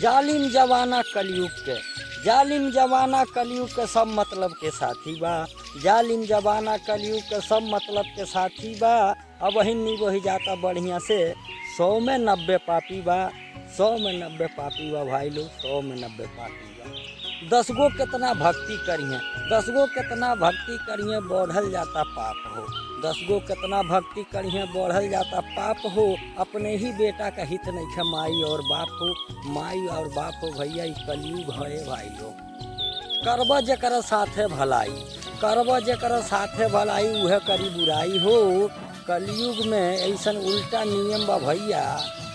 जालिम जमाना कलयुग के, जालिम जमाना कलयुग के सब मतलब के साथी बा। जालिम जमाना कलयुग के सब मतलब के साथी बा। अब हिन्नी वही जाता बढ़िया से 100 में 90 पापी बा। 100 में 90 पापी बा भाई लोग, 100 में 90 पापी बा। 10 गो कितना भक्ति करिए, 10 गो कितना भक्ति करिए बढ़ल जाता पाप हो। 10 गो कितना भक्ति करिए बढ़ल जाता पाप हो। अपने ही बेटा का हित नहीं है माई और बाप हो। माई और बाप हो भैया ई कलयुग है भाई लोग। करब जकर साथे भलाई, करब जकर साथे भलाई उहे करी बुराई हो। कलयुग में ऐसन उल्टा नियम बा भैया,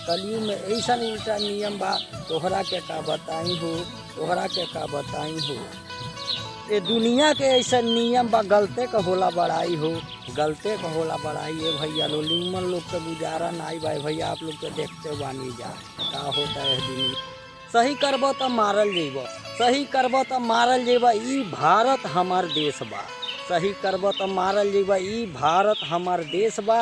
कलयुग में ऐसन उल्टा नियम बा तोहरा के का बताई हो, तोहरा के का बताई हो। ये दुनिया के ऐसा नियम बा गलते का होला बड़ाई हो, गलते का होला बड़ाई। है भैया लो निमन लोग के गुजारा नहीं भाई भैया, आप लोग तो देखते बानी जा का होता है दुनिया। सही करब तो मारल जेब, सही करब तो मारल जेब, ई भारत हमार देश बा। सही करब तो मारल जेब, ई भारत हमार देश बा।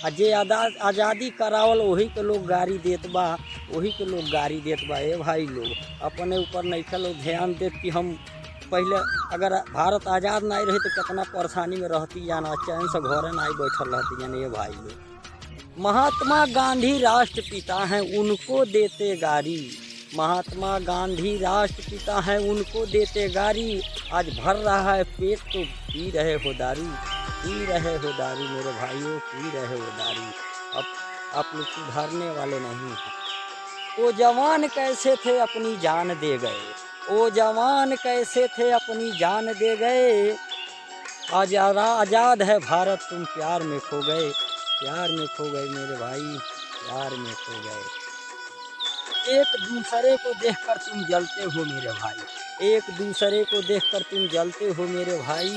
आ जे आज़ादी करावल वही के लोग गाड़ी देत बा, वही के लोग गाड़ी देत बा। ए भाई लोग अपने ऊपर नहीं लोग ध्यान देत कि हम पहले अगर भारत आज़ाद नहीं रही तो कितना परेशानी में रहती जाना, चैन से घर नहीं बैठल रहती जाने। ये भाई लोग महात्मा गांधी राष्ट्रपिता हैं उनको देते गारी, महात्मा गांधी राष्ट्रपिता हैं उनको देते गारी। आज भर रहा है पेट तो पी रहे हो दारू, पी रहे हो दारू मेरे भाइयों, पी रहे हो दारू। अब आप लोग सुधारने वाले नहीं हैं। वो जवान कैसे थे अपनी जान दे गए, वो जवान कैसे थे अपनी जान दे गए। आज़ाद है भारत तुम प्यार में खो गए, प्यार में खो गए मेरे भाई, प्यार में खो गए। एक दूसरे को देखकर तुम जलते हो मेरे भाई, एक दूसरे को देखकर तुम जलते हो मेरे भाई।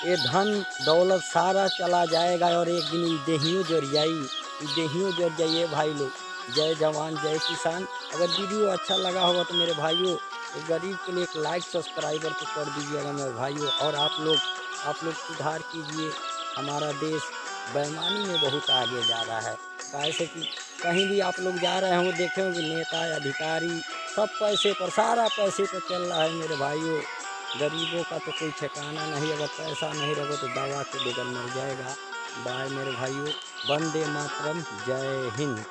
ये धन दौलत सारा चला जाएगा और एक दिन देहियों जर जाई, देहियों जर जाइए भाई लोग। जय जवान जय किसान। अगर वीडियो अच्छा लगा होगा तो मेरे भाइयों एक गरीब के लिए एक लाइक सब्सक्राइबर तो कर दीजिएगा मेरे भाइयों। और आप लोग सुधार कीजिए। हमारा देश बेईमानी में बहुत आगे जा रहा है। कैसे कि कहीं भी आप लोग जा रहे होंगे देखे होंगे नेता अधिकारी सब पैसे पर, सारा पैसे पर चल रहा है मेरे भाइयों। गरीबों का तो कोई ठिकाना नहीं, अगर पैसा नहीं रहेगा तो दवा के बगैर मर जाएगा। बाय मेरे भाइयों, वंदे मातरम, जय हिंद।